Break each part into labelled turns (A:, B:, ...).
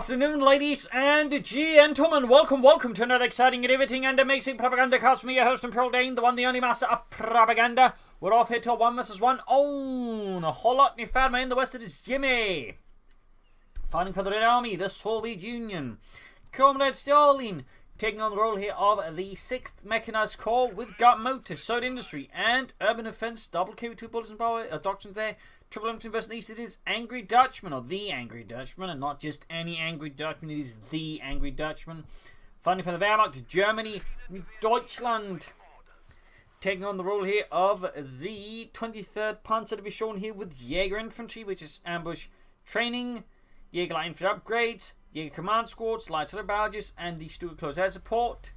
A: afternoon, ladies and gentlemen. Welcome to another exciting, riveting, and amazing Propagandacast from me, your host and Pearl Dane, the one, the only master of propaganda. We're off here till 1 vs 1. Oh, Kholodny Ferma. In the west, it is Jimmy. Fighting for the Red Army, the Soviet Union. Comrade Stalin taking on the role here of the 6th Mechanized Corps with Guard Motors, Soviet Industry, and Urban Defense. Double K2 bullets and power doctrines there. Triple Infantry versus the East, it is Angry Dutchman, or the Angry Dutchman, and not just any Angry Dutchman, it is the Angry Dutchman. Fighting for the Wehrmacht, Germany, Deutschland. Taking on the role here of the 23rd Panzer Division here with Jaeger Infantry, which is ambush training, Jaeger light infantry upgrades, Jaeger command squads, light artillery barrages, and the Stuart close air support.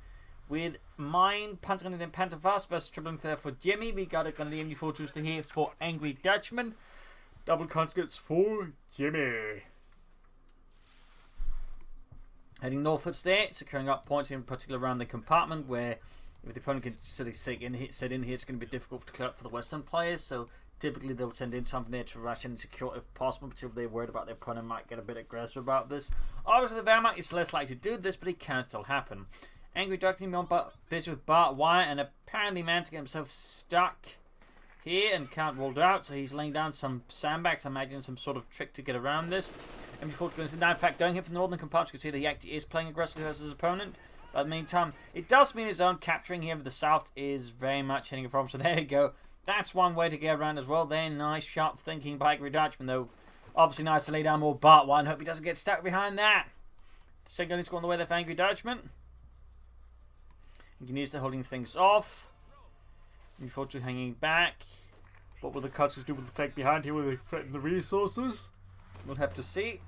A: With mine, Panzer and Pantherfast versus Triple Infantry for Jimmy. We got a gun the MG42 here for Angry Dutchman. Double conscripts for Jimmy. Heading northwards there, securing up points in particular around the compartment where if the opponent can sort of set in here, it's going to be difficult to clear up for the Western players. So typically they'll send in something there to rush in and secure if possible, particularly if they're worried about their opponent might get a bit aggressive about this. Obviously the Wehrmacht is less likely to do this, but it can still happen. Angry Dutchman on busy with barbed wire and apparently managed to get himself stuck here and can't roll out, so he's laying down some sandbags. I imagine some sort of trick to get around this. MG4 now, in fact, going here from the northern compartment, you can see that he actually is playing aggressively versus his opponent. But at the meantime, it does mean his own capturing here with the south is very much hitting a problem. So there you go. That's one way to get around as well. There, nice sharp thinking by Angry Dutchman, though. Obviously nice to lay down more barbed wire and hope he doesn't get stuck behind that. Second gun is going the way there for Angry Dutchman. Engineers are holding things off. MG4 hanging back. What will the Coh2 do with the flank behind here? Will they threaten the resources? We'll have to see.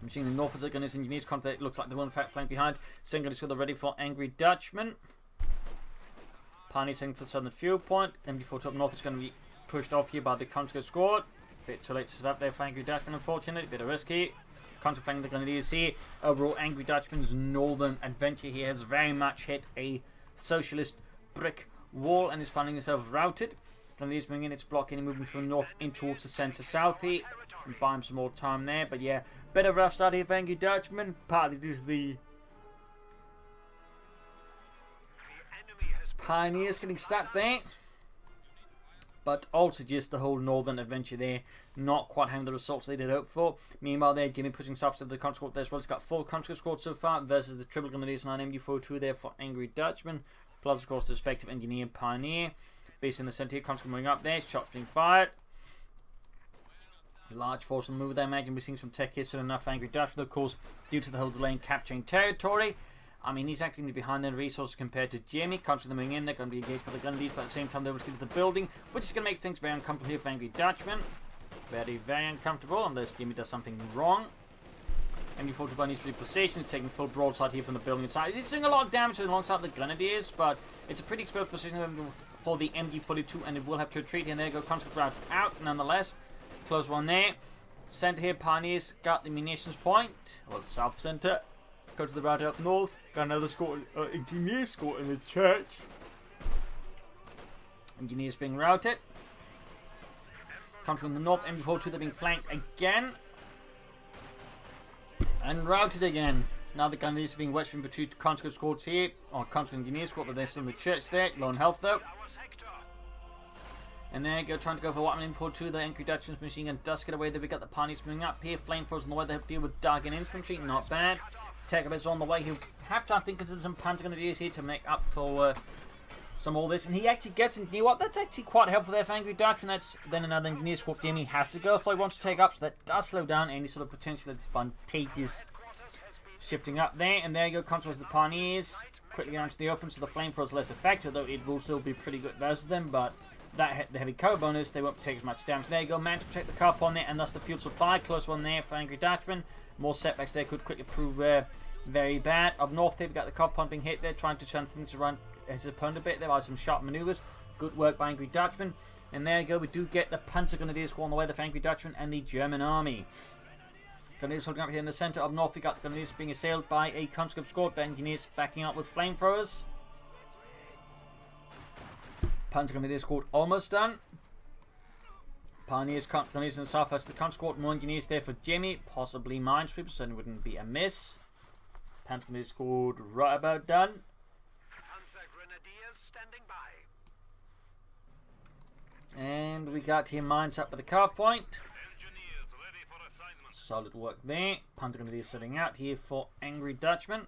A: Machine the north as a gun is engineers contact. Looks like the one flank behind. Second gun is ready for Angry Dutchman. Pioneer sending for the southern field point. MG4 up north is going to be pushed off here by the Coh2 squad. Bit too late to set up there for Angry Dutchman, unfortunately. Bit of risky. Counter flanking the Grenadiers here. Overall, Angry Dutchman's northern adventure here has very much hit a socialist brick wall and is finding itself routed. Grenadiers moving in, it's blocking and moving from the north in towards the centre south here. And buy him some more time there. But yeah, bit of a rough start here for Angry Dutchman, partly due to the Pioneers getting stuck there. But also just the whole northern adventure there, not quite having the results they did hope for. Meanwhile there, Jimmy pushing himself to the Coh2 squad there as well. He's got 4 Coh2 squads so far versus the Triple Grenadiers and MG42 there for Angry Dutchman. Plus of course the respective Engineer and Pioneer. Base in the centre here, Coh2 moving up there, shots being fired. Large force on the move there, I imagine we're seeing some tech here soon enough. Angry Dutchman, of course, due to the whole delay in capturing territory. I mean, he's actually behind their resources compared to Jimmy. Coh2 moving in, they're going to be engaged by the Grenadiers, but at the same time they're able to get to the building, which is going to make things very uncomfortable here for Angry Dutchman. Very, very uncomfortable, unless Jimmy does something wrong. MG42 needs to reposition, it's taking full broadside here from the building inside. It's doing a lot of damage alongside the Grenadiers, but it's a pretty exposed position for the MG42, and it will have to retreat. And there you go, conscript route out nonetheless. Close one there. Centre here, Pioneers got the munitions point, well, the south centre. Go to the route up north. Got another squad, engineer squad in the church. Engineers being routed. Come from the north, MG42, they're being flanked again. And routed again. Now the Grenadiers are being wedged in between conscript squads here, or conscript engineer squad, but they're still in the church there. Low on health though. And there you go, trying to go for Watman MG42. The Angry Dutchman's machine gun does get away there. We got the Pioneers moving up here. Flamethrowers on the way. They have to deal with Dargan Infantry. Not bad. Tekabes on the way. He'll have to, I think, consider some Panther Grenadiers here to make up for some all this. And he actually gets in. You know what? That's actually quite helpful there for Angry Dutchman. That's then another engineer squad Jimmy has to go if he wants to take up. So that does slow down any sort of potential advantageous shifting up there. And there you go. Comes with the Pioneers. Quickly down to the open. So the Flamethrower is less effective, though it will still be pretty good versus them. But that the heavy cover bonus, they won't take as much damage. There you go, managed to protect the car upon there, and thus the fuel supply. Close one there for Angry Dutchman. More setbacks there could quickly prove very bad. Up north there, we've got the car pump being hit there, trying to turn things around his opponent a bit. There are some sharp maneuvers. Good work by Angry Dutchman. And there you go, we do get the Panzer Grenadiers on the way, the Angry Dutchman and the German army. Grenadiers holding up here in the centre. Up north, we got the Grenadiers being assailed by a conscript squad. The engineers backing up with flamethrowers. Panzer Grenadier squad almost done. Pioneers, Grenadiers in the southwest of the country squad. More engineers there for Jimmy. Possibly minesweepers, certainly wouldn't be amiss. Panzer Grenadiers scored right about done.
B: Panzer Grenadiers standing by.
A: And we got here mines up at the car point. Solid work there. Panzer Grenadiers setting out here for Angry Dutchman.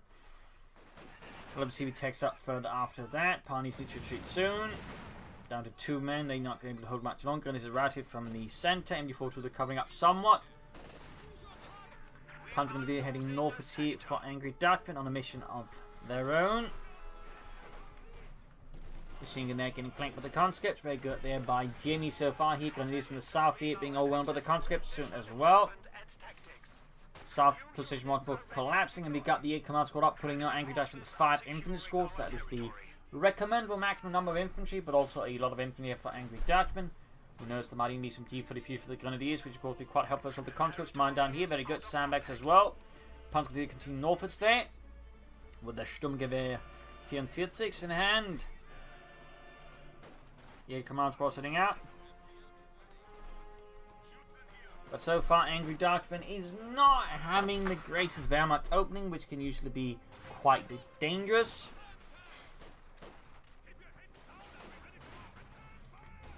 A: We'll see if he takes up further after that. Pioneers need to retreat soon. Down to 2 men. They're not going to be able to hold much longer. And this is routed from the centre. MD42 they're covering up somewhat. Panzer Grenadier heading northwards here for Angry Dutchman on a mission of their own. Machine gun there getting flanked by the conscripts. Very good there by Jimmy so far here. Grenadiers in the south here being overwhelmed by the conscripts soon as well. South position once more collapsing, and we got the 8 command squad up, putting out Angry Dutchman with 5 infantry squads. That is the recommendable maximum number of infantry, but also a lot of infantry here for Angry Dutchman. Who knows, there might even be some D33 for the Grenadiers, which of course will be quite helpful for the conscripts. Mine down here, very good. Sandbags as well. Panzer Grenadier continue northwards there with the Sturmgewehr 44 in hand. The command squad sitting out. But so far, Angry Dutchman is not having the greatest Wehrmacht opening, which can usually be quite dangerous.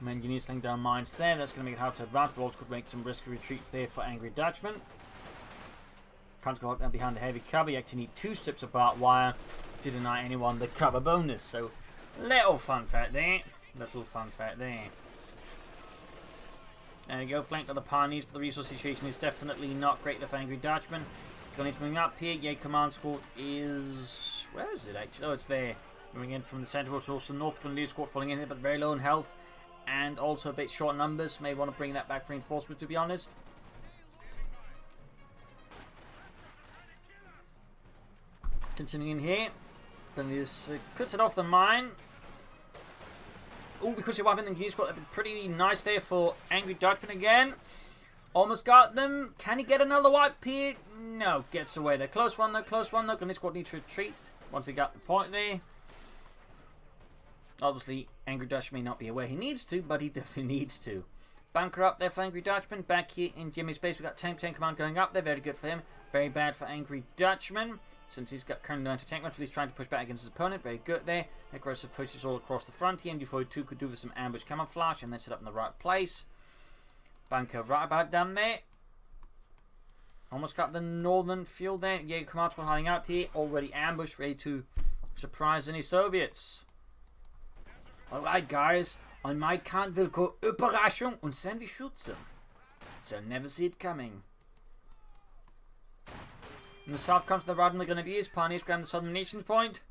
A: Engineers laying down mines there. That's going to make it hard to advance, but also could make some risky retreats there for Angry Dutchman. Can't go up now behind the heavy cover. You actually need 2 strips of barbed wire to deny anyone the cover bonus. So, little fun fact there. Little fun fact there. There you go, flanked by the Pioneers, but the resource situation is definitely not great for Angry Dutchman. Going to bring up here. Jaeger command squad is... where is it actually? Oh, it's there. Moving in from the centre, also North Grenadier squad falling in here, but very low in health. And also a bit short numbers. May want to bring that back for reinforcement, to be honest. Continuing in here. Grenadiers cuts it off the mine. Oh, because your weapon engineers got pretty nice there for Angry Dutchman again. Almost got them. Can he get another wipe here? No, gets away there. Close one though, close one though. Grenadier squad needs to retreat once he got the point there. Obviously, Angry Dutchman may not be where he needs to, but he definitely needs to. Bunker up there for Angry Dutchman. Back here in Jimmy's base, we've got 10% command going up there. Very good for him. Very bad for Angry Dutchman. Since he's got currently no anti-tank much, he's trying to push back against his opponent. Very good there. Aggressive pushes all across the front. The MD42 could do with some ambush camouflage and then set up in the right place. Bunker right about down there. Almost got the northern field there. Jaeger command squad hiding out here. Already ambushed, ready to surprise any Soviets. Alright guys, on my count will go Überraschung und then we shoot them. So never see it coming. In the south comes the Radon Grenadiers. Pioneers grab the southern nations point.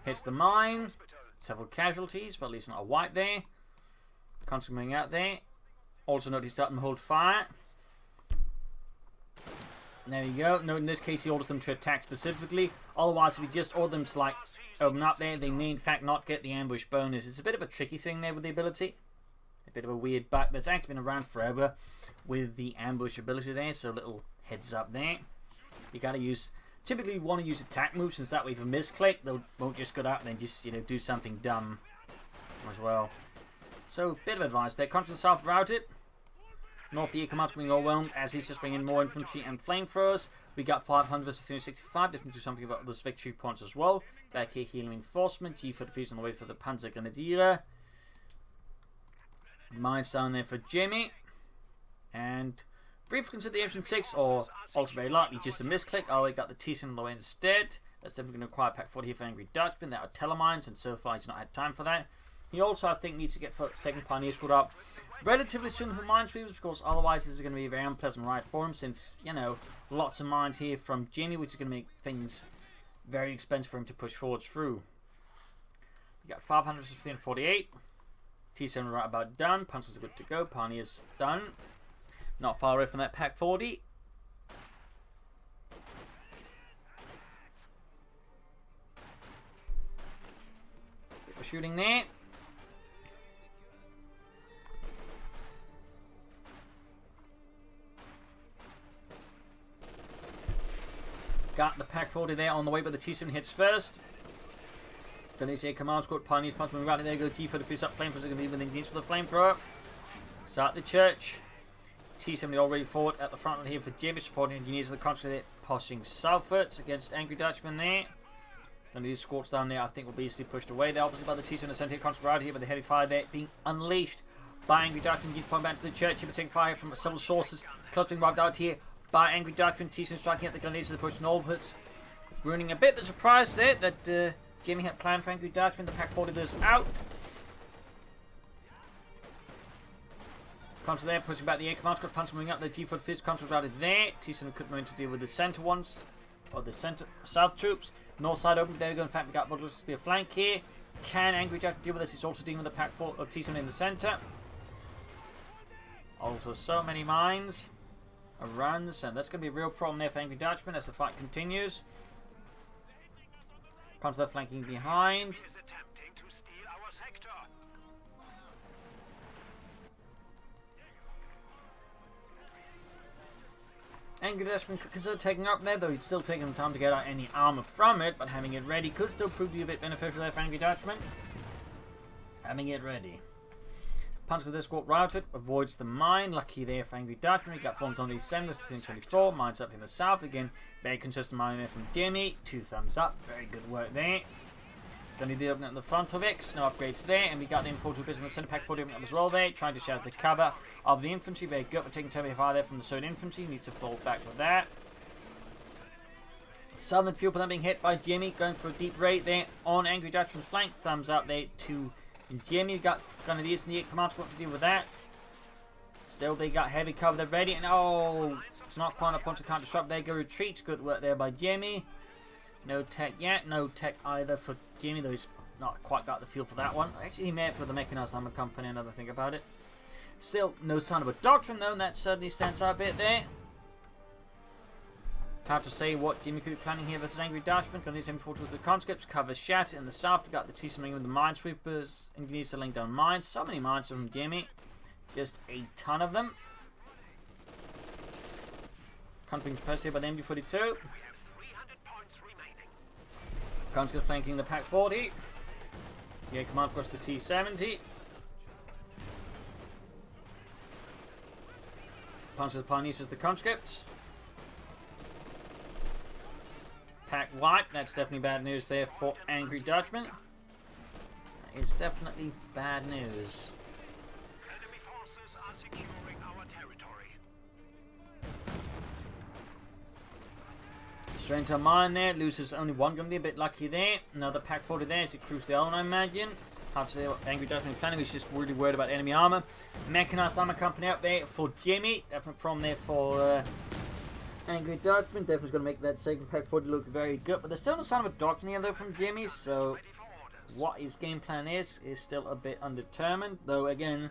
A: Hits the mine. Several casualties, but at least not a wipe there. Constant coming out there. Also note he's starting to hold fire. There you go. No, in this case he orders them to attack specifically. Otherwise, if he just order them to like open up there, they may in fact not get the ambush bonus. It's a bit of a tricky thing there with the ability. A bit of a weird bug that's actually been around forever with the ambush ability there. So little heads up there. You gotta use... typically you want to use attack moves, since that way if you misclick, they won't just go out and then just, you know, do something dumb as well. So, bit of advice there. Contra south routed. North the command being overwhelmed as he's just bringing more infantry and flamethrowers. We got 500 versus 365. Definitely do something about those victory points as well. Back here, healing reinforcement. G43 on the way for the Panzer Grenadier. Mines down there for Jimmy. And briefly consider the option 6, or also very likely just a misclick. Oh, we got the T-Sin on the way instead. That's definitely going to require pack 40 here for Angry Dutchman. There are telemines, and so far he's not had time for that. He also, I think, needs to get second Pioneer squad up relatively soon for minesweepers, because otherwise this is going to be a very unpleasant ride for him, since, you know, lots of mines here from Jimmy, which is going to make things very expensive for him to push forwards through. We got 500 versus 348. T7 right about done. Punches are good to go. Pioneer's done. Not far away from that pack 40. Bit of shooting there. Got the pack 40 there on the way, but the T7 hits first. Gonna see a command squad, pioneers, punch moving right there. Go T-35 up, flamethrowers are gonna be within needs for the flamethrower. Start the church. T-70 already forward at the front here for Jaeger, supporting engineers of the country, pushing southwards against Angry Dutchman there. And these squads down there, I think, will be easily pushed away. They're obviously by the T-70 center here, right here, but the heavy fire there being unleashed by Angry Dutchman. You point back to the church here, but taking fire from several sources. Close being wiped out here by Angry Dutchman. T-70 striking at the grenades of the push northwards, ruining a bit the surprise there that Jimmy had planned for Angry Dutchman. The pack 40 goes out. Comes there, pushing back the air command squad, punch moving up. The G4 fist comes right there. T-70 couldn't move to deal with the center ones, or the center south troops. North side open. There we go. In fact, we got what looks to be a flank here. Can Angry Dutchman deal with this? He's also dealing with the pack 4 of T-70 in the center. Also, so many mines around, and that's going to be a real problem there for Angry Dutchman as the fight continues. Comes there flanking behind. Angry Dutchman could consider taking up there, though he's still taking the time to get out any armor from it, but having it ready could still prove to be a bit beneficial there for Angry Dutchman. Having it ready. Punch with this squad routed, avoids the mine. Lucky there for Angry Dutchman. He got forms on these 7 to 24. Mines up in the south again. Very consistent mining there from Jimmy. 2 thumbs up. Very good work there. Gonna need to open up the front of X. No upgrades there. And we got the infantry bits in the center pack 40 opening up as well there. Trying to shout the cover of the infantry. Very good. We're taking terribly fire there from the Southern infantry. Needs to fall back with that. Southern fuel plant being hit by Jimmy. Going for a deep raid there on Angry Dutchman's flank. Thumbs up there to Jimmy. Got Grenadiers in the command squad to deal with that. Still, they got heavy cover. They're ready. And oh, it's not quite a punch to can't disrupt. They go retreats. Good work there by Jimmy. No tech yet. No tech either for Jimmy, though he's not quite got the feel for that one. Actually, he made it for the Mechanized Armor Company, another thing about it. Still, no sign of a doctrine, though, and that certainly stands out a bit there. Hard to say what Jimmy could be planning here versus Angry Dutchman. Got these M4 towards the conscripts. Cover shattered in the south. Got the T-70 with the minesweepers. Engineers are laying down mines. So many mines from Jimmy. Just a ton of them. Countering suppressed here by the MD-42. Conscripts flanking the Pax 40. Yeah, command across the T-70. Punch the pioneers as the conscripts. Pack wipe. That's definitely bad news there for Angry Dutchman. That is definitely bad news.
B: Enemy forces are securing our territory.
A: Straight to mine there. Loses only one. Going to be a bit lucky there. Another Pack 40 there as it cruised the L, I imagine. Hard to say what Angry Dutchman is planning. He's just really worried about enemy armor. Mechanized Armor Company up there for Jimmy. Definite problem there for Angry Dutchman. Definitely going to make that second Pack 40 look very good. But there's still no sign of a doctrine here though from Jimmy. So what his game plan is still a bit undetermined. Though again,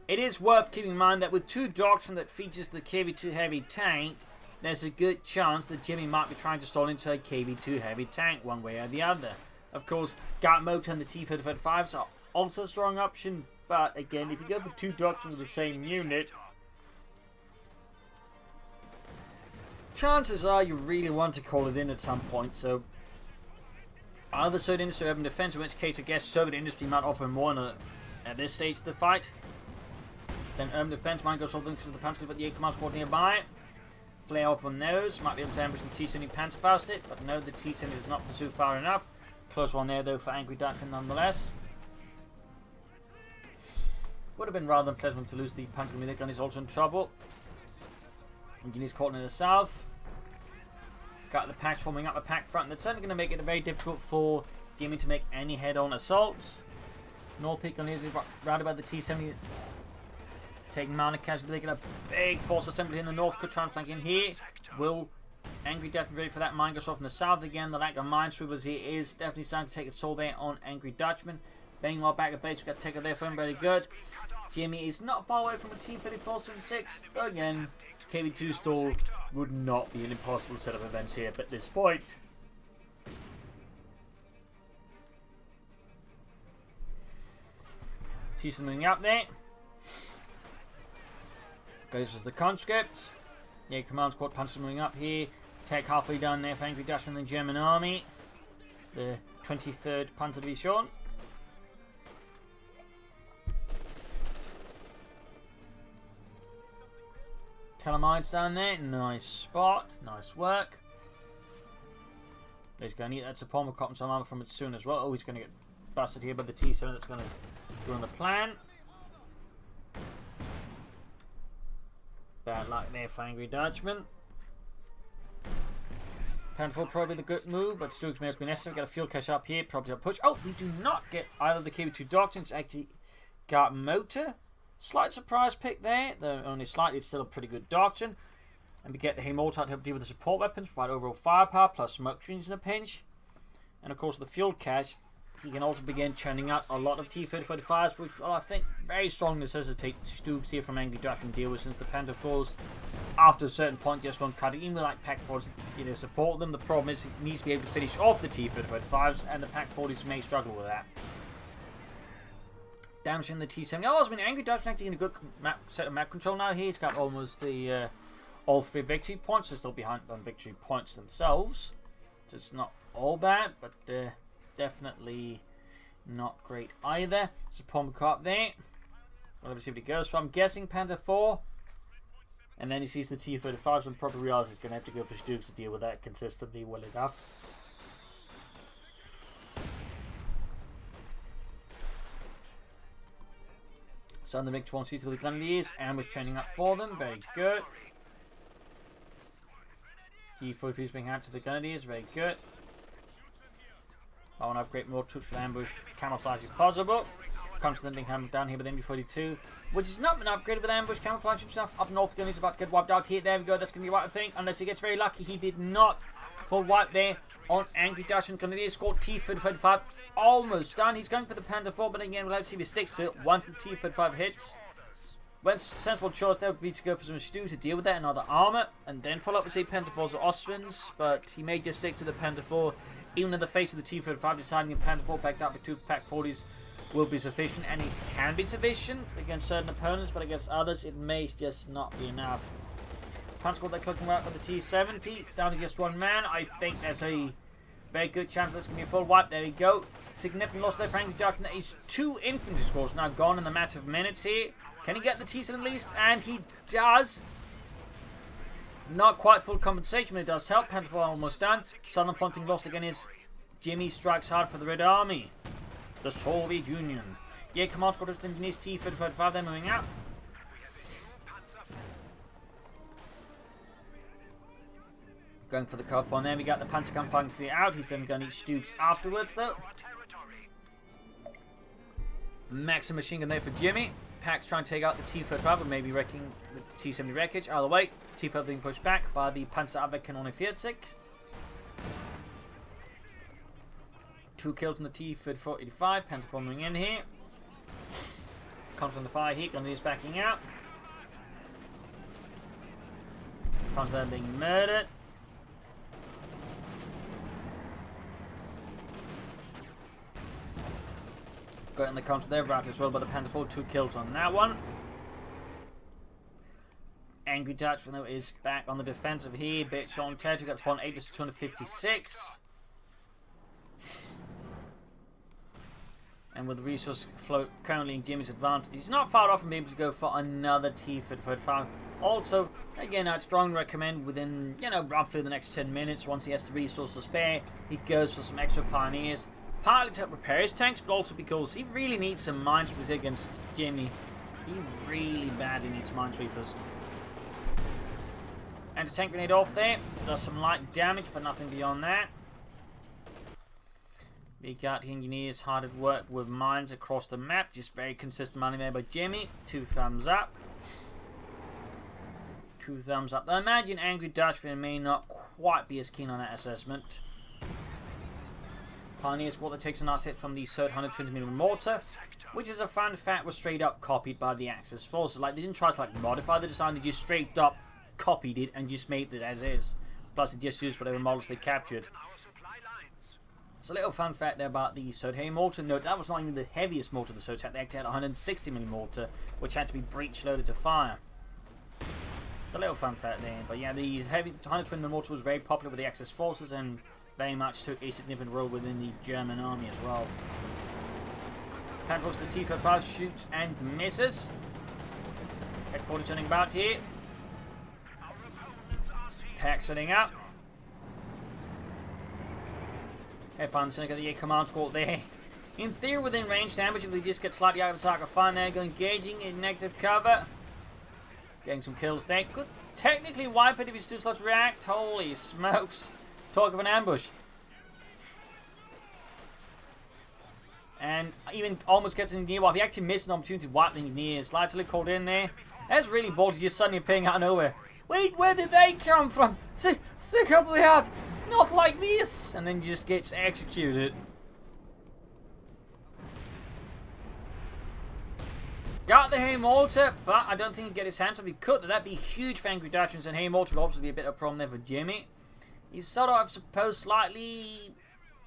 A: it is worth keeping in mind that with 2 doctrine that features the KV-2 heavy tank, there's a good chance that Jimmy might be trying to stall into a KV-2 heavy tank one way or the other. Of course, Gat Motor and the T-35s are also a strong option, but again, if you go for 2 doctrines with the same unit, chances are you really want to call it in at some point. So either Soviet Industry or Urban Defense, in which case I guess Soviet Industry might offer more at this stage of the fight. Then Urban Defense might go solve them because of the Panzers, but the 8 command squad nearby. Flare off on those. Might be able to ambush the T-70 Panzerfaust it, but no, the T-70 does not pursue far enough. Close one there though for Angry Dutchman nonetheless. Would have been rather unpleasant to lose the Panzer gun. He's also in trouble. Engineers caught in the south. Got the packs forming up a pack front. That's certainly going to make it very difficult for Jimmy to make any head-on assaults. North Peak on routed by the T-70. Taking minor casualty. They get a big force assembly in the north. Could try and flank in here. Will Angry Dutchman ready for that? Mine goes off in the south again. The lack of minesweepers here is definitely starting to take its toll there on Angry Dutchman. Banging while back at base. We've got Taker there for him. Very good. Jimmy is not far away from a T-34-76. But again, KV-2 stall would not be an impossible set of events here at this point. See something up there. Goes as the conscripts. Yeah, command squad punches moving up here. Tech halfway down there for Angry Dutchman and the German army. the 23rd Panzer Division. Telemides down there, nice spot, nice work. He's going to need that support and cotton some armor from it soon as well. Oh, he's going to get busted here by the T7 that's going to ruin the plan. Bad luck there for Angry Dutchman. Panful probably the good move, but Stooks may have been necessary. Got a fuel cache up here, probably a push. Oh, we do not get either of the KB2 doctrines. Actually got motor. Slight surprise pick there, though only slightly. It's still a pretty good doctrine. And we get the Mortar to help deal with the support weapons, provide overall firepower, plus smoke screens in a pinch. And of course the fuel cache, he can also begin churning out a lot of T-3045s, which I think very strongly necessitate Stooks here from Angry Dutchman deal with, since the Panther 4s, after a certain point, just won't cut it. Even like Pack 4s, support them. The problem is it needs to be able to finish off the T-3045s, and the Pack 40s may struggle with that. Damaging the T-70. Oh, I mean, Angry Dutchman actually in a good set of map control now. He's got almost the all 3 victory points. They're still behind on victory points themselves. So it's not all bad, but definitely not great either. So Pomka up there. We'll have to see what he goes for. I'm guessing Panther 4. And then he sees the T-35s and probably realizes he's going to have to go for Stooks to deal with that consistently well enough. So on the Victor 1 sees with the Grenadiers, and was training up for them. Very good. T-43 being out to the Grenadiers. Very good. I want to upgrade more troops for ambush camouflage if possible. Constantly coming down here with MB42, which is not been upgraded with ambush camouflage and stuff. Up north, Gunny's about to get wiped out here. There we go. That's going to be what I think. Unless he gets very lucky. He did not. Full wipe there on Angry Dutchman. Grenadiers scored T-35 almost done. He's going for the Panther 4, but again, we'll have to see if he sticks to it once the T-35 hits. When sensible choice there would be to go for some Stews to deal with that and other armor, and then follow up with say Panther 4s or Austrians, but he may just stick to the Panther 4, even in the face of the T-35, deciding the Panther 4 backed up with 2 Pack 40s will be sufficient, and it can be sufficient against certain opponents, but against others it may just not be enough. Panzer squad they're clicking out with the T-70, down to just 1 man. I think there's a very good chance that's going to be a full wipe. There we go. Significant loss there for Angry Dutchman. That is 2 infantry squads now gone in the matter of minutes here. Can he get the T-7 at least? And he does. Not quite full compensation, but it does help. Panther 4 almost done. Southern front being lost again is Jimmy strikes hard for the Red Army. The Soviet Union. Yeah, command squadron engineers T-35, they're moving out. Going for the cup on there. We got the Panzer Kampf fighting out. He's then going to eat Stooks afterwards, though. Maximum machine gun there for Jimmy. Pack's trying to take out the T-35, but maybe wrecking the T-70 wreckage. Either way, T-35 being pushed back by the Panzer Abwehr Kanone 40. 2 kills on the T-35. Panther 4 moving in here. Comes on the fire heat. Gunneers backing out. Panzer being murdered. Got in the counter there, right as well, but the Panther 4, 2 kills on that one. Angry Dutchman though is back on the defensive here. Bit short on territory, got 408 to 256. And with the resource flow currently in Jimmy's advantage, he's not far off from being able to go for another T-35. Also, again, I'd strongly recommend within, roughly the next 10 minutes, once he has the resource to spare, he goes for some extra pioneers. Partly to help repair his tanks, but also because he really needs some minesweepers against Jimmy. He really badly needs minesweepers. Anti-tank grenade off there. Does some light damage, but nothing beyond that. We got the engineers hard at work with mines across the map. Just very consistent money there by Jimmy. 2 thumbs up. 2 thumbs up. I imagine Angry Dutchman may not quite be as keen on that assessment. Pioneer squad that takes a nice hit from the third 120mm mortar, which is a fun fact, was straight up copied by the Axis forces. Like, they didn't try to modify the design, they just straight up copied it and just made it as is. Plus they just used whatever models they captured. It's a little fun fact there about the third heavy mortar. Note that was not even the heaviest mortar the Soviets had. They actually had a 160mm mortar, which had to be breech loaded to fire. It's a little fun fact there. But yeah, the heavy 120mm mortar was very popular with the Axis forces, and very much took a significant role within the German army as well. Panzer to the T-35 shoots and misses. Headquarters turning about here. Pack setting up. Headfire Seneca, the command squad there. In theory, within range damage, if they just get slightly out of target fire, they're engaging in negative cover. Getting some kills there. Could technically wipe it if he's too slow to react. Holy smokes. Talk of an ambush. And even almost gets in the nearby. He actually missed an opportunity to wipe the engineers. Slightly called in there. That's really ballsy, just suddenly appearing out of nowhere. Wait, where did they come from? Sick up the heart. Not like this. And then just gets executed. Got the Hay-Mortar, but I don't think he'd get his hands up. He could, that'd be huge for Angry Dutchman, and Hay-Mortar would obviously be a bit of a problem there for Jimmy. He's sort of, I suppose, slightly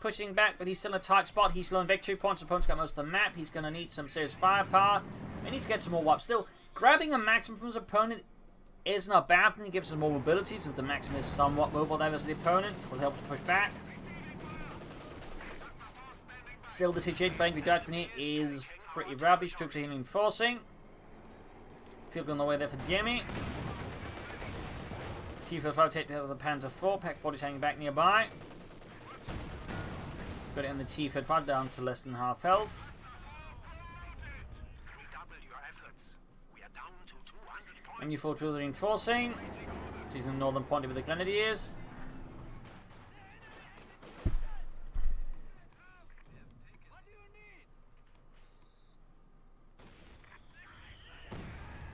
A: pushing back, but he's still in a tight spot. He's low on victory points. The opponent's got most of the map. He's going to need some serious firepower. He needs to get some more wipes. Still, grabbing a maximum from his opponent is not bad. He gives him more mobility, since the maximum is somewhat mobile there as the opponent. Will help to push back. Still, the situation for Angry Dutchman here is pretty rubbish. Troops are reinforcing. Field on the way there for Jimmy. T-35 take out of the Panzer IV. Pack 40 hanging back nearby. Got it in the T-35 down to less than half health. And you fall through the reinforcing. Seizing the northern point with the Grenadiers.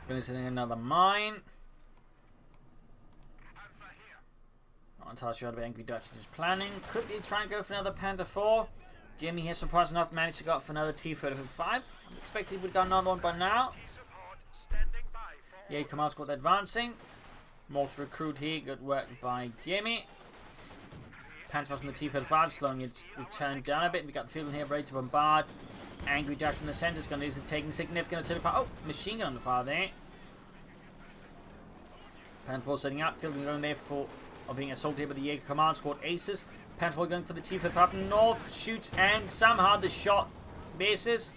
A: Going to send in another mine. Not entirely sure about Angry Dutchman's planning. Could he try and go for another Panther 4? Jimmy here, surprised enough, managed to go for another T-35. I'm expecting he would have got another one by now. Yeah, command squad advancing. More to recruit here. Good work by Jimmy. Panther from the T-35, slowing its return down a bit. We got the field in here ready to bombard. Angry Dutchman in the centre is going to be taking significant artillery fire. Oh, machine gun on the fire there. Panther 4 setting up. Field going there for being assaulted here by the Jaeger command squad aces. Panther 4 going for the T-35 up north. Shoots and somehow the shot misses.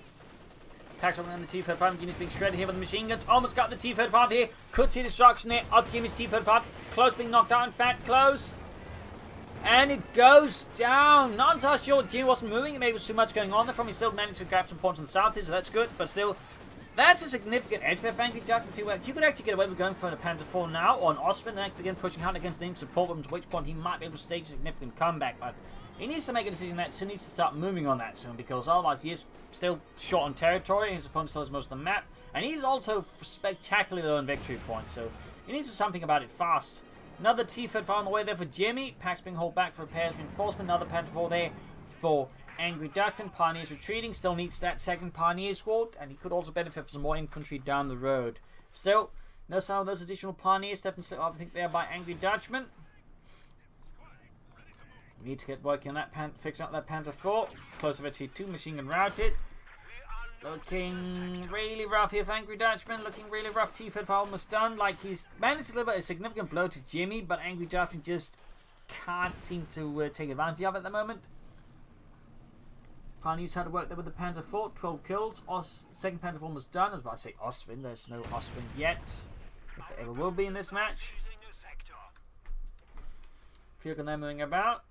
A: Packs on the T-35. Units being shredded here with the machine guns. Almost got the T-35 here. Could see destruction there of Jimmy's T-35. Close being knocked out. In fact, close. And it goes down. Not entirely sure Jimmy wasn't moving. Maybe it was too much going on there from him. He still managed to grab some points on the south here, so that's good. But still, that's a significant edge there for Angry Dutchman too. You could actually get away with going for the Panzer IV now on Ostwind and actually begin pushing hard against the enemy support weapons, at which point he might be able to stage a significant comeback. But he needs to make a decision that soon. He needs to start moving on that soon, because otherwise he is still short on territory. His opponent still has most of the map, and he's also spectacularly low on victory points. So he needs to do something about it fast. Another T-35 on the way there for Jimmy. Packs being held back for repairs, reinforcement. Another Panther 4 there for Angry Dutchman. Pioneers retreating. Still needs that second Pioneer squad, and he could also benefit from some more infantry down the road. Still, no sign of those additional Pioneers stepping still up, I think, there by Angry Dutchman. We need to get working on that, fixing up that Panther 4. Close over to 2, machine gun routed. Looking really rough here for Angry Dutchman. Looking really rough. T-35 almost done. Like, he's managed to deliver a significant blow to Jimmy, but Angry Dutchman just can't seem to take advantage of it at the moment. Pioneers had to work there with the Panther 4. 12 kills. Second Panther 4 was done. I was about to say Ostwind. There's no Ostwind yet. If there ever will be in this match. Field gun moving about.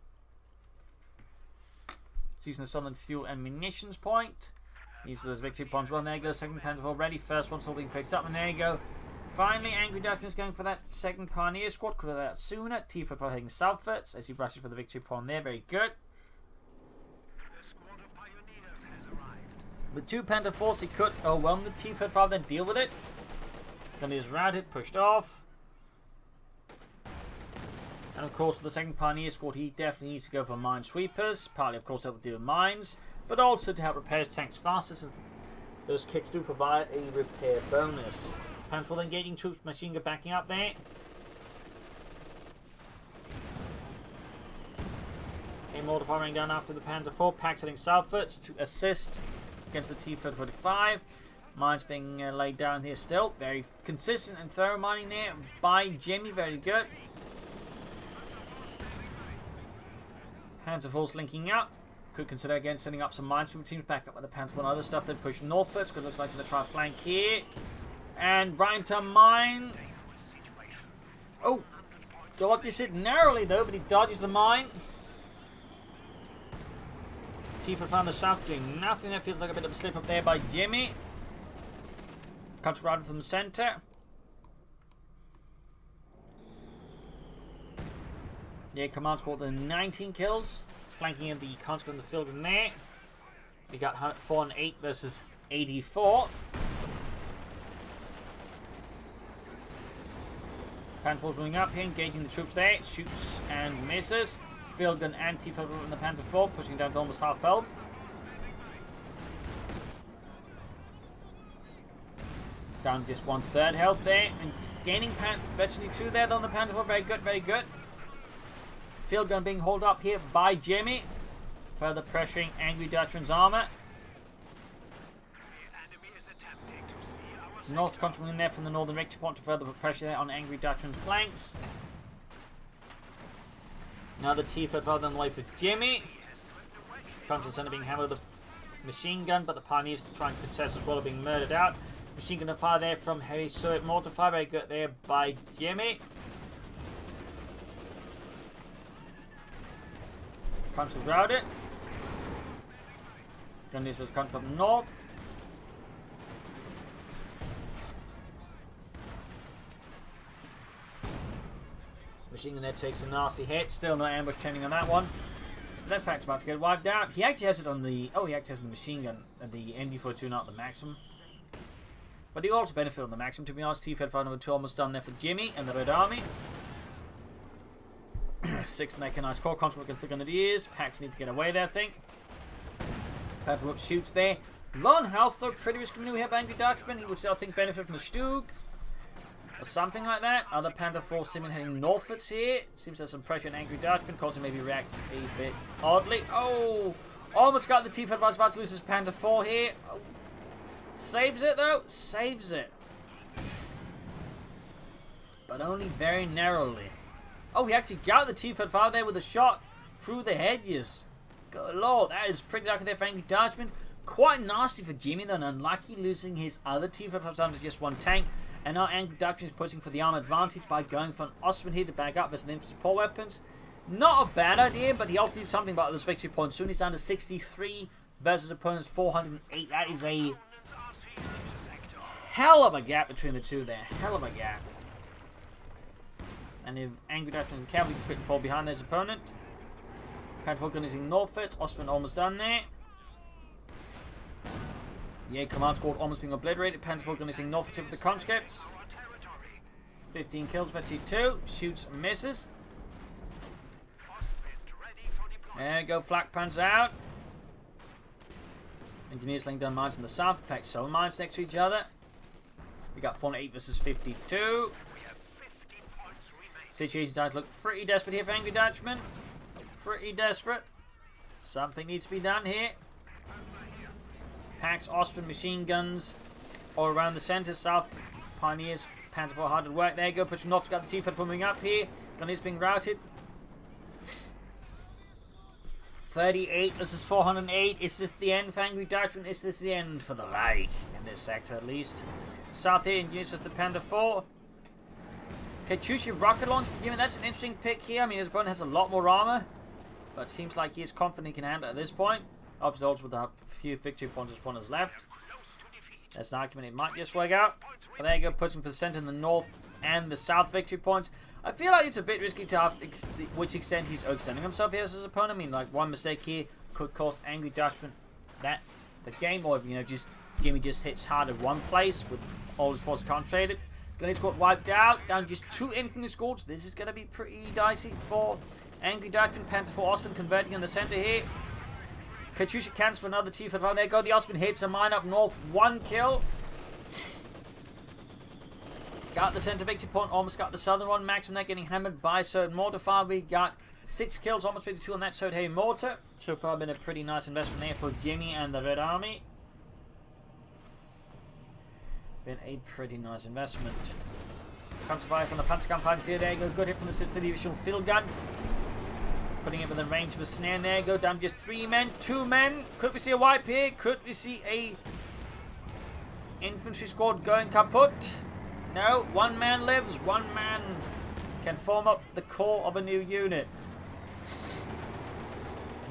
A: Using the solid fuel and munitions point. These are those victory points. Well, there you go. Second Panther already. First one still being fixed up. And there you go. Finally, Angry Dutchman is going for that second Pioneer squad. Could have done that sooner. T-35 heading southwards as he rushes for the victory point there. Very good. With 2 Panther 4s, he could overwhelm the T-35, then deal with it. Then he's routed, pushed off. And of course, for the second Pioneer squad, he definitely needs to go for minesweepers. Partly, of course, to help deal with mines, but also to help repair his tanks faster, since those kits do provide a repair bonus. Panther 4 engaging troops, machine gun backing up there. Hay-Mortar firing down after the Panther 4. Packs heading southwards to assist against the T-35. Mines being laid down here still. Very consistent and thorough mining there by Jimmy. Very good. Panzer Force linking up. Could consider again setting up some minesweeper teams back up with the Panzer Force and other stuff. They're pushing northwards because it looks like they're going to try to flank here. And right into mine. Oh, dodges it narrowly though, but he dodges the mine. Tifa found the south doing nothing. That feels like a bit of a slip up there by Jimmy. Comes right from the center. Yeah, command squad with 19 kills. Flanking in the conscript in the field in there. We got 408 versus 84. Panzer Force moving up here, engaging the troops there. Shoots and misses. Field gun and T-4 in the Panzer 4, pushing down to almost half health. Down just 1/3 health there. And gaining virtually 2 there on the Panzer 4. Very good, very good. Field gun being held up here by Jimmy. Further pressuring Angry Dutchman's armor. North controlling in there from the northern victory point to further put pressure there on Angry Dutchman's flanks. Now the T-4 further on the way for Jimmy. Front center being hammered with a machine gun, but the pioneers to try and contest as well are being murdered out. Machine gun fire there from heavy sword mortar fire. Very good there by Jimmy. Front was routed. Gunneers was coming from north. Machine gun there takes a nasty hit. Still no ambush chaining on that one. That fact's about to get wiped out. He actually has it on the... Oh, he actually has the machine gun. The MG42, not the Maxim. But he also benefited on the Maxim. To be honest, T-Fed fight number 2 almost done there for Jimmy and the Red Army. 6 mechanized core conscript against the Grenadiers. Packs need to get away there, I think. Panther Whoop shoots there. Low on health, though. Pretty risky maneuver here by Angry Dutchman. He would still, I think, benefit from the Stug. Or something like that. Other Panther Force seeming heading northwards here. Seems there's some pressure on Angry Dutchman, causing maybe react a bit oddly. Oh! Almost got the T-Fed, but about to lose his Panther 4 here. Oh. Saves it, though. Saves it. But only very narrowly. Oh, he actually got the T-Fed 5 there with a shot through the hedges. Good lord, that is pretty lucky there for Angry Dutchman. Quite nasty for Jimmy, though, and unlucky losing his other T-Fed 5 down to just 1 tank. And now Angry Dutchman is pushing for the arm advantage by going for an Ostman here to back up as an infantry support weapons. Not a bad idea, but he also needs something about this victory point. Soon he's down to 63 versus opponent's 408. That is a hell of a gap between the two there. Hell of a gap. And if Angry Dutchman and Cavalry can fall behind his opponent. Panther gun using northwards. Ostman almost done there. Yeah, command squad almost being obliterated. Panther gun using northwards with the conscripts. 15 kills, 22. Shoots and misses. There you go, flak pans out. Engineers laying down mines in the south. In fact, so mines next to each other. We got 48 versus 52. Situation does look pretty desperate here for Angry Dutchman. Pretty desperate. Something needs to be done here. Packs, Ostman, machine guns all around the centre. South, Pioneers, Panther 4 hard at work. There you go, pushing off. Got the T-Fed moving up here. Gunneers being routed. 38 versus 408. Is this the end for Angry Dutchman? Is this the end for the Reich? In this sector, at least. South here, Engineers versus the Panther 4. Katyusha rocket launch for Jimmy. That's an interesting pick here. I mean, his opponent has a lot more armor, but seems like he is confident he can handle it at this point. Obviously, also with a few victory points his opponent has left. That's an argument it might just work out. But there you go, pushing for the center in the north and the south victory points. I feel like it's a bit risky to have which extent he's extending himself here as his opponent. I mean, like one mistake here could cost Angry Dutchman the game, or you know, just Jimmy just hits hard at one place with all his forces concentrated. Gunneers got wiped out, down just 2 infantry squads. This is going to be pretty dicey for Angry Dutchman. Panther 4 Ostman converting in the center here. Katyusha cancels for another T-Fed. There go the Ostman, hits a mine up north. 1 kill. Got the center victory point, almost got the southern one. Maxim there getting hammered by Sword Mortar fire. We got 6 kills, almost 52 on that Sword Heavy Mortar. So far been a pretty nice investment there for Jimmy and the Red Army. Been a pretty nice investment. Comes fire from the Panzer gun field. There you go, good hit from the 6th Divisional field gun. Putting it within range of a snare. There you go. Down to just 3 men. 2 men. Could we see a wipe here? Could we see a infantry squad going kaput? No. 1 man lives. 1 man can form up the core of a new unit.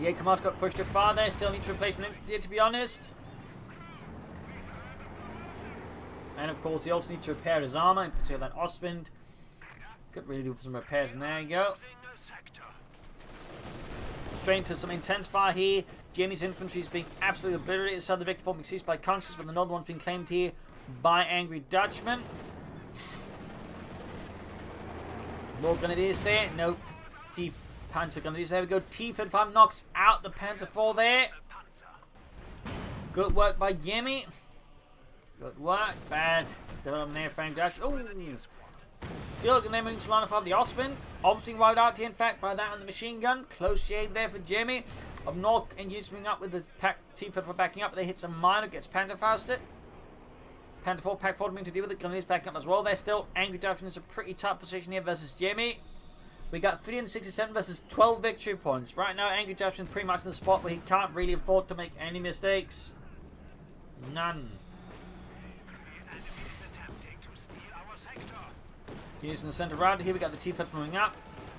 A: Jaeger got pushed too far there. Still needs replacement infantry, to be honest. And of course, he also needs to repair his armor, in particular that Ostwind. Could really do some repairs, and there you go. Straight into some intense fire here. Jamie's infantry is being absolutely obliterated. So the victory point being seized by Conscious, but another one's being claimed here by Angry Dutchman. More grenadiers there. Nope. Panzer grenadiers. There we go. T-55 knocks out the Panzer IV there. Good work by Jimmy. Good work. Bad development there, Frank Dutch. Oh! Field gun there moving to line of fire the Ostwind. Obviously wiped out here, in fact, by that on the machine gun. Close shave there for Jimmy. Up north, and he's moving up with the T-55 backing up. They hit some minor, gets Panther fausted. Panther 4, Pack 4 to deal with it. Grenadiers backing up as well. They're still Angry Dutchman is a pretty tough position here versus Jimmy. We got 367 versus 12 victory points. Right now, Angry Dutchman pretty much in the spot where he can't really afford to make any mistakes. None. Using the center round here, we got the T-55 moving up.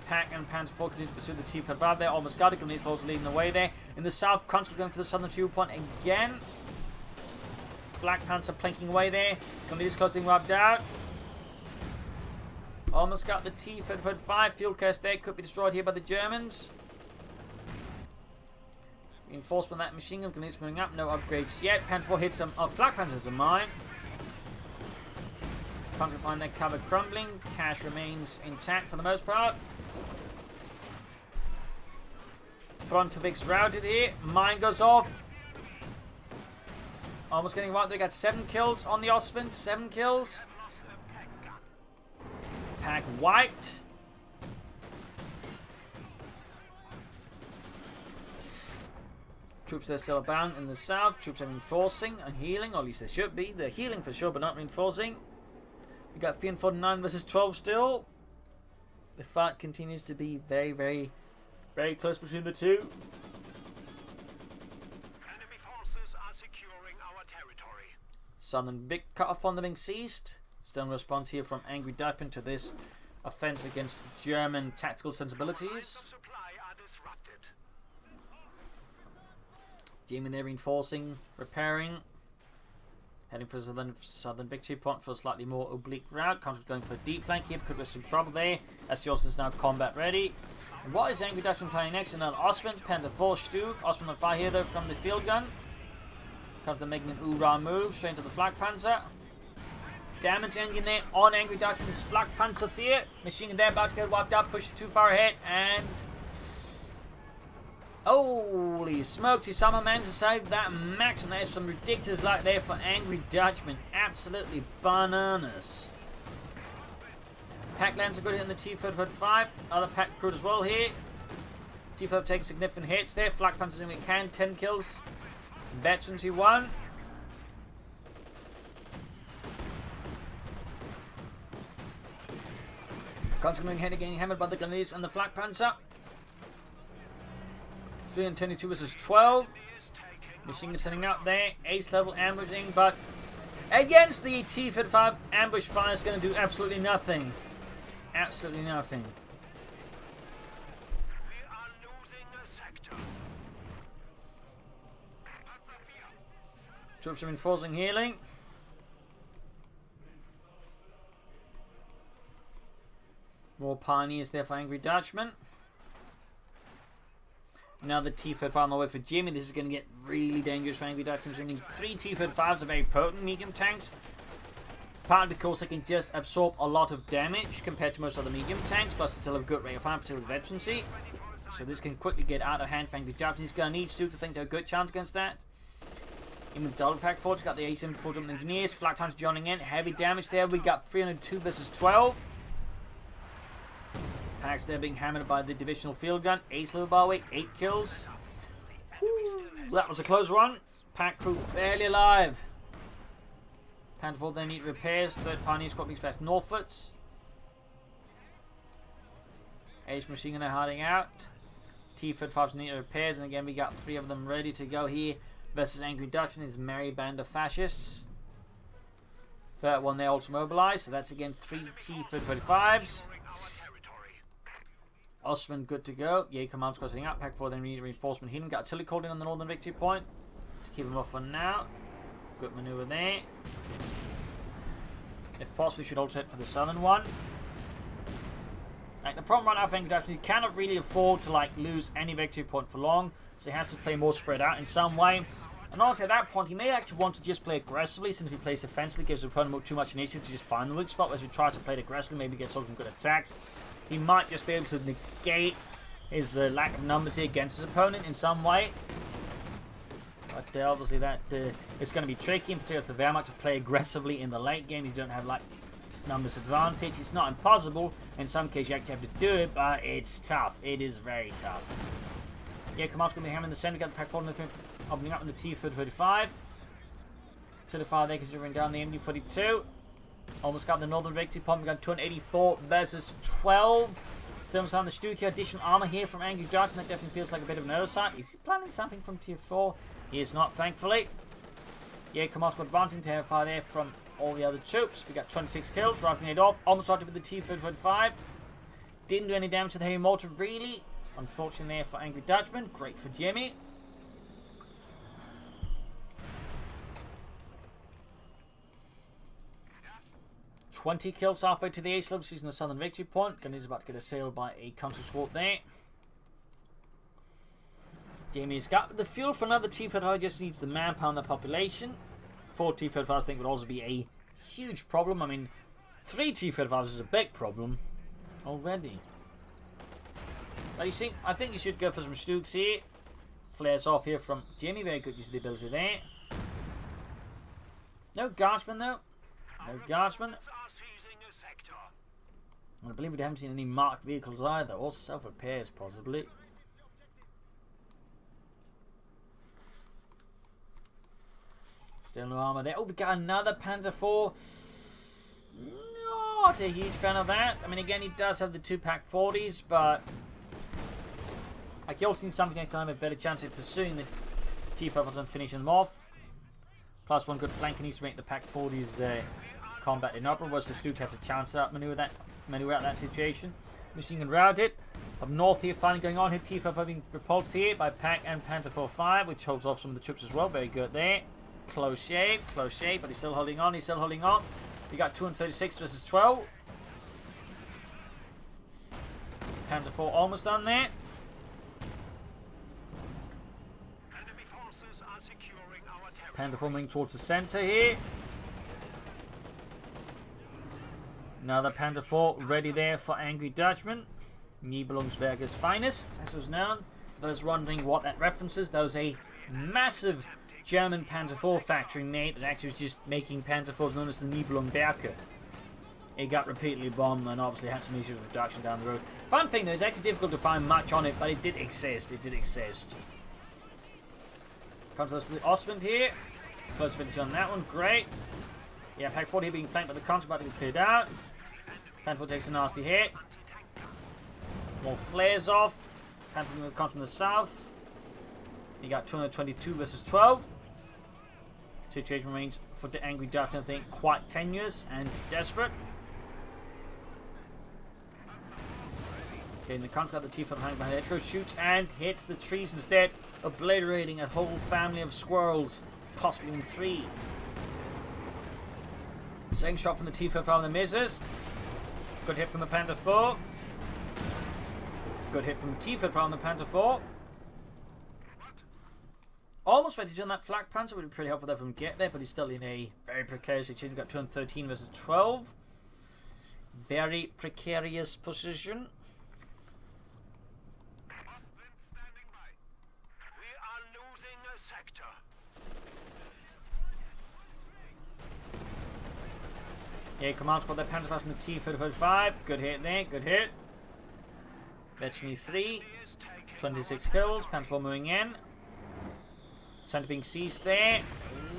A: Pack and Panther 4 continue to pursue the T-55 there. Almost got it. Grenadiers also leading the way there. In the south, Conscript going for the southern fuel point again. Black Panther planking away there. Grenadiers close being wiped out. Almost got the T-55 fuel cast there. Could be destroyed here by the Germans. Reinforcement of that machine gun. Grenadiers moving up. No upgrades yet. Panther 4 hits some. Flak Panthers are mine. Can't find their cover crumbling. Cash remains intact for the most part. Front of X routed here. Mine goes off. Almost getting wiped. They got 7 kills on the Ostwind. 7 kills. Pack wiped. Troops there still abound in the south. Troops are reinforcing and healing, or at least they should be. They're healing for sure, but not reinforcing. We got 349 versus 12 still. The fight continues to be very, very, very close between the two.
B: Enemy forces are securing our territory.
A: Southern Vic cut off on them being seized. Still in response here from Angry Dutchman to this offense against German tactical sensibilities.
B: Supply are disrupted.
A: Jamie there reinforcing, repairing. Heading for the southern victory point for a slightly more oblique route. Conscript going for a deep flank here. Could be some trouble there. As the Ostwind's now combat ready. And what is Angry Dutchman playing next? Another Ostwind. Panther 4 Stuke. Ostwind on fire here though from the field gun. Conscript making an oorah move straight into the Flak Panzer. Damage engine there on Angry Dutchman's Flak Panzer 4. Machine gun there about to get wiped out. Pushed too far ahead and... Holy smokes, he somehow managed to save that max, and there's some ridiculous luck there for Angry Dutchman. Absolutely bananas. Pack lands are good in the T-55. Other pack crew as well here. T-55 taking significant hits there. Flak Panzer doing what he can. 10 kills. Veterans he won. Continuing head again, hammered by the Grenadiers and the Flak Panzer. 322 versus 12. Machine gun setting up there. Ace level ambushing, but against the T-55, ambush fire is going to do absolutely nothing. Absolutely nothing.
B: We are losing a sector.
A: Troops are reinforcing healing. More pioneers there for Angry Dutchman. Now the T-55 on the way for Jimmy. This is going to get really dangerous for Angry Dutchman. Bringing 3 T-55s are very potent medium tanks. Partly because they can just absorb a lot of damage compared to most other medium tanks. Plus they still have a good rate of fire, particularly with veterancy. So this can quickly get out of hand for Angry Dutchman. He's going to need to think they're a good chance against that. In the double pack forge, got the A-74 German engineers. Flak Panzer joining in. Heavy damage there. We got 302 versus 12. Packs there being hammered by the divisional field gun. Ace level by the way, 8 kills. Woo. That was a close one. Pack crew barely alive. Panther 4 they need repairs. Third pioneer squad being splashed northwards. Ace machine gun hiding out. T-35s need repairs, and again we got 3 of them ready to go here versus Angry Dutchman, his merry band of fascists. Third one they also mobilized, so that's again 3 T-35s. Osman good to go. Jaeger commands crossing up. Pack 4 then we need reinforcement here. Got artillery called in on the northern victory point to keep them off for now. Good maneuver there. If possible, we should also head for the southern one. Like, the problem right now for Angry Dutchman, he cannot really afford to lose any victory point for long, so he has to play more spread out in some way. And honestly, at that point, he may actually want to just play aggressively, since if he plays defensively, gives the opponent too much initiative to just find the weak spot. Whereas if he tries to play it aggressively, maybe get some good attacks, he might just be able to negate his lack of numbers here against his opponent in some way. But obviously that is going to be tricky, in particular for the Wehrmacht to play aggressively in the late game. You don't have numbers advantage. It's not impossible. In some cases you actually have to do it, but it's tough. It is very tough. Yeah, Command's going to be hammer in the center, got the pack forward, opening up in the T-35. 35 there, considering down the MD-42. Almost got the northern victory point. We got 284 versus 12. Still on the Stuka additional armor here from Angry Dutchman. That definitely feels like a bit of an oversight. Is he planning something from Tier 4? He is not, thankfully. Yeah, Command's got advancing terrify there from all the other troops. We got 26 kills, rifling it off. Almost started with the T-35. Didn't do any damage to the heavy mortar, really. Unfortunately there for Angry Dutchman. Great for Jimmy. $20 kills halfway to the A slopes using the southern victory point. Gunny is about to get assailed by a counter squad there. Jamie's got the fuel for another T-35, just needs the manpower and the population. 4 T-35s I think would also be a huge problem. I mean, 3 T-35s is a big problem already. But you see, I think you should go for some Stooks here. Flares off here from Jamie, very good use of the ability there. No Guardsmen though. No Guardsmen. And I believe we haven't seen any marked vehicles either, or self-repairs possibly. Still no armor there. Oh, we got another Panzer IV. Not a huge fan of that. I mean, again, he does have the 2-pack 40s, but like, you also need something next time, a better chance of pursuing the T-5s and finishing them off. Plus one good flanker needs to make the pack 40s combat inoperable, whereas the Stuka has a chance to maneuver out that situation. Machine gun routed. Up north here, fighting going on here. T-5 being repulsed here by Pack and Panzer IV-5, which holds off some of the troops as well. Very good there. Close shave, but he's still holding on. He's still holding on. We got 236 versus 12. Panzer IV almost done there. Panzer IV moving towards the center here. Another Panzer IV ready there for Angry Dutchman. Nibelungsberger's finest, as was known. For those wondering what that references, there was a massive German Panzer IV factory made that actually was just making Panzer IVs known as the Nibelungberger. It got repeatedly bombed and obviously had some issues with production down the road. Fun thing though, it's actually difficult to find much on it, but it did exist. It did exist. Comes us to the Ostwind here. Close finish on that one, great. Yeah, Pack 40 being flanked by the counter, about to be cleared out. Panzer IV takes a nasty hit. More flares off. Panzer IV comes from the south. You got 222 versus 12. Situation remains for the Angry Dutchman, I think, quite tenuous and desperate. Okay, in the counter, the T-5 hanging behind Etro shoots and hits the trees instead, obliterating a whole family of squirrels, possibly even 3. Second shot from the T-5 on the misses. Good hit from the Panzer IV. Good hit from the T-5 on the Panzer IV. Almost ready to on that flak Panzer. Would be pretty helpful there from get there, but he's still in a very precarious situation. Got 213 versus 12. Very precarious position. Yeah, command squad there, Panzer IV from the T-35. Good hit there, good hit. Veteran 3. 26 kills, Panzer IV moving in. Center being seized there.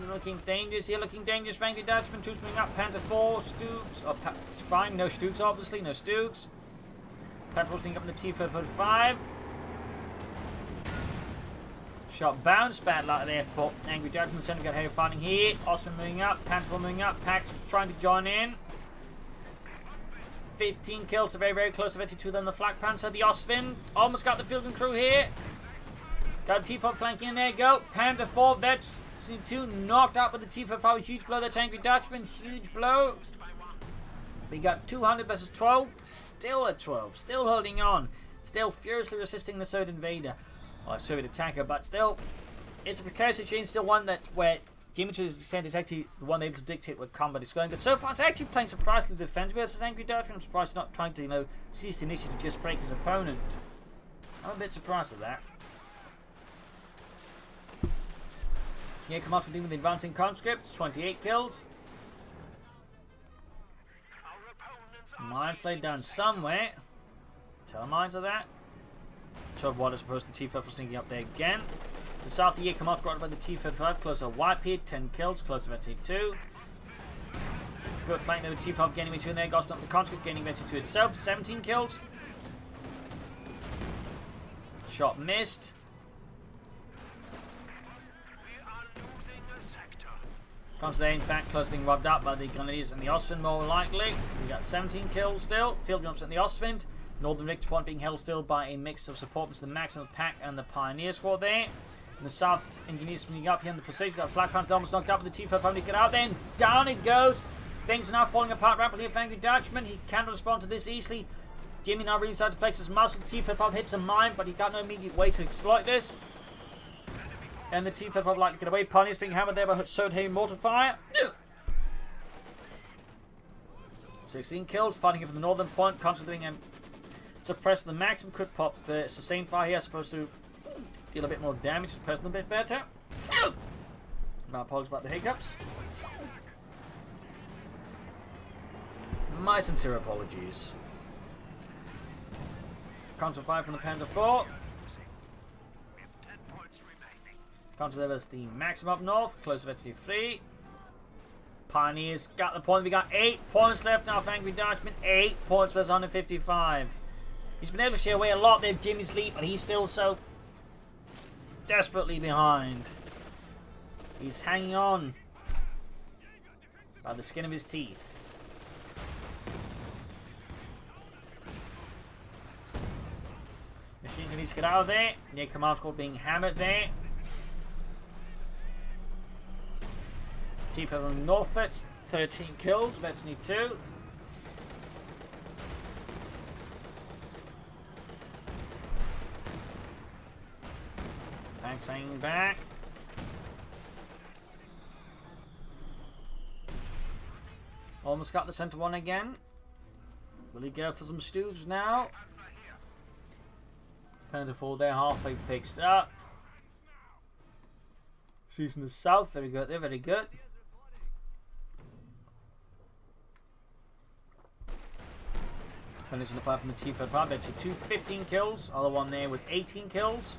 A: Looking dangerous here, looking dangerous. Frankly, Dutchman, troops moving up. Panzer IV, Stooks. Oh, it's fine, no Stooks, obviously, no Stooks. Panzer IV sneaking up in the T-35. Shot bounced, bad luck there for Angry Dutchman. Center got heavy fighting here. Ostman moving up, Panther moving up, Pax trying to join in. 15 kills, so very, very close eventually to them. The Flak Panther, the Ostwind, almost got the field and crew here. Got a T4 flanking in there, go. Panther 4, Vets 2 knocked out with the T4 5, huge blow. That's Angry Dutchman, huge blow. We got 200 versus 12, still at 12, still holding on, still furiously resisting the Soviet invader, or Soviet attacker, but still, it's a precarious situation, still one that's where Jimmy to his extent is actually the one able to dictate where combat is going, but so far it's actually playing surprisingly defensive versus Angry Dutchman. I'm surprised he's not trying to, seize the initiative to just break his opponent. I'm a bit surprised at that. Yeah, come on, we're dealing with the advancing conscripts, 28 kills. Mines laid down somewhere. Tell mines of that. 12 water supposed the T-5 was sneaking up there again. The south of the year come out brought by the T-55, close to wipe here, 10 kills, close to T2. Good flank there, the T-5 gaining into in there, gospel up the conscript, gaining T2 itself, 17 kills. Shot missed. Conscript there, in fact, close to being rubbed up by the Grenadiers and the Ostwind, more likely. We got 17 kills still. Field jumps at the Ostwind. Northern Victor Point being held still by a mix of support to the Maximum Pack and the Pioneer Squad there. In the south, Engineers swinging up here in the precision. Got Flak Panther almost knocked up with the T5 to get out there, and down it goes. Things are now falling apart rapidly for Angry Dutchman. He can't respond to this easily. Jimmy now really starts to flex his muscle. T5 hits a mine, but he got no immediate way to exploit this. And the T5 like to get away. Pioneers being hammered there by Sodhay mortar fire. 16 kills, fighting it from the northern point, constantly being suppressed. The Maximum could pop the sustained fire here, supposed to deal a bit more damage, suppress them a bit better. My apologies about the hiccups. My sincere apologies. Constant fire from the Panzer 4. Counter there's the Maximum up north, close to T3. Pioneers got the point. We got 8 points left now for Angry Dutchman. 8 points versus 155. He's been able to share away a lot there, Jimmy's lead, but he's still so desperately behind. He's hanging on by the skin of his teeth. Machine gun needs to get out of there. Near command squad being hammered there. T5 on Norfolk, 13 kills, Vets need 2. Tanks hanging back. Almost got the center one again. Will he go for some stews now? Panther 4 there, halfway fixed up. Season the south, very good, they're very good. Finishing the fight from the T55, that's 15 kills. Other one there with 18 kills.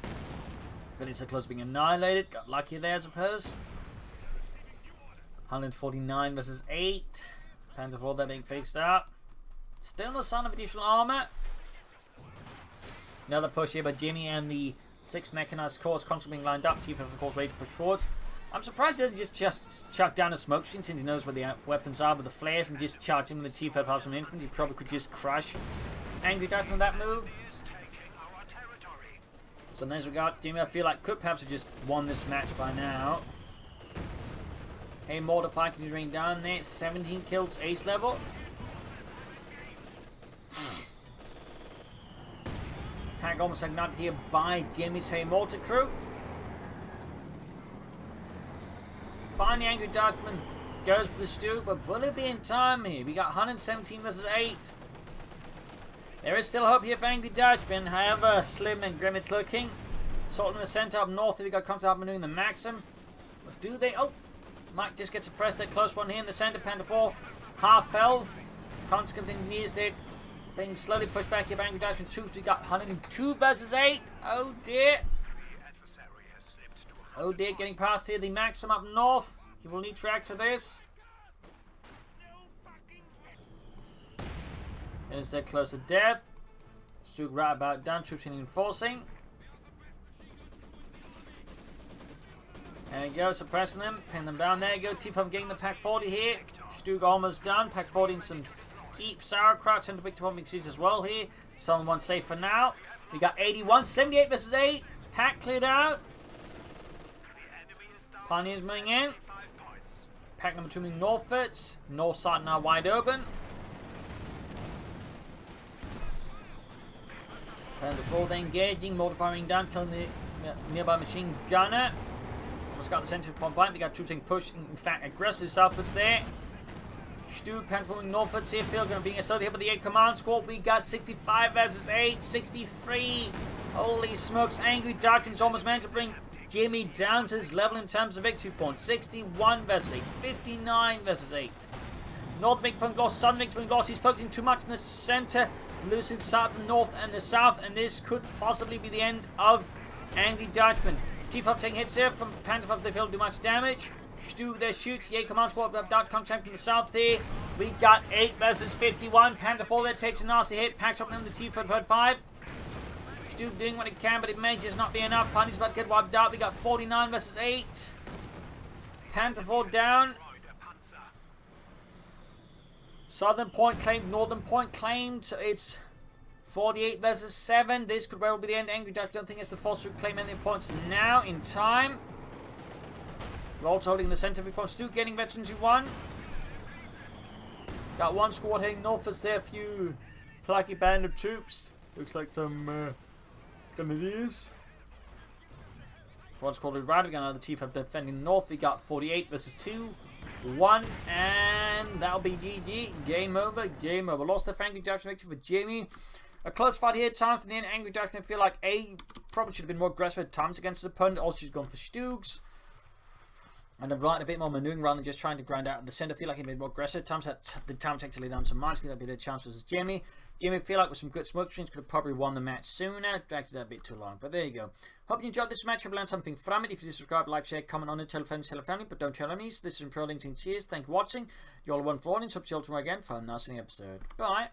A: But it's close to being annihilated. Got lucky there, I suppose. 149 versus 8. Panther 4 there being fixed up. Still no sign of additional armor. Another push here by Jimmy and the 6 mechanized corps constantly being lined up. T5 of course ready to push forwards. I'm surprised he doesn't just chuck down a smoke screen since he knows where the weapons are with the flares and just charge him with the T5 from infantry. He probably could just crush Angry Dutchman with that move. So in this regard, Jimmy I feel like could perhaps have just won this match by now. Hey, mortar fire can rain down there. 17 kills, ace level. Pack almost ignited here by Jimmy's Hey mortar crew. Finally, Angry Dutchman goes for the stew, but will it be in time here? We got 117 versus 8. There is still hope here for Angry Dutchman, however slim and grim it's looking. Salt in the center up north, we got contact maneuvering the Maxim. But do they? Oh, might just get suppressed. That close one here in the center. Panther 4 half fell. Conscript engineers there being slowly pushed back here by Angry Dutchman troops. We got 102 versus 8. Oh dear. Oh dear, getting past here. The Maxim up north. He will need track to this. Is that close to death? Strook right about done. Troops in enforcing. There you go, suppressing them, pin them down. There you go, T5 getting the Pack 40 here. Stug almost done. Pack 40 in some deep sauerkraut. Send the big T5 mixes as well here. Southern one safe for now. We got 81, 78 versus 8. Pack cleared out. Pioneers moving in. Pack number 2 moving northwards. North side now wide open. And the 4 they engaging, mortar firing down, killing the nearby machine gunner. Almost got the center point blank. They got troops being pushed, in fact, aggressively southwards there. Stug moving northwards here. Field going to be assaulted here by the 8 command squad. We got 65 versus 8, 63. Holy smokes, Angry Dutchman's almost managed to bring Jimmy down to his level in terms of victory points. 61 versus 8, 59 versus 8. North big point loss, southern big point loss. He's focusing too much in the center, losing south and north and the south, and this could possibly be the end of Angry Dutchman. T5 taking hits here from Panther 5. They fail to do much damage. Stug there shoots. Yay, command squad up Dot.com champion south there. We got 8 versus 51. Panther 4 there takes a nasty hit. Packs up on the T5. Stug doing what he can, but it may just not be enough. Pioneer's about to get wiped out. We got 49 versus 8. Panther 4 down. Southern point claimed, northern point claimed. So it's 48 versus 7. This could well be the end. Angry Dutch don't think it's the force to claim any points now in time. We're also holding the center of points. Stug getting veterans who won. Got 1 squad heading northwards there. A few plucky band of troops. Looks like some Grenadiers. 1 squad is right. We got another T5 defending north. We got 48 versus 2. 1, and that'll be GG. Game over, game over. Lost the Angry Dutchman victory for Jamie. A close fight here at times. In the end, Angry Dutchman feel like probably should have been more aggressive at times against his opponent. Also, she's gone for Stugs. And I'm writing a bit more maneuvering rather than just trying to grind out the center. I feel like he'd been more aggressive at times. The time takes to lay down some marks. I feel like a bit of a chance versus Jamie. Jamie, feel like with some good smoke screens, could have probably won the match sooner. Dragged it out a bit too long. But there you go. Hope you enjoyed this match. Hope you learned something from it. If you did, subscribe, like, share, comment on it, tell friends, tell family, but don't tell enemies. This is Pro LinkedIn. Cheers. Thank you for watching. You all are one for all. And subscribe to me again for a nice episode. Bye.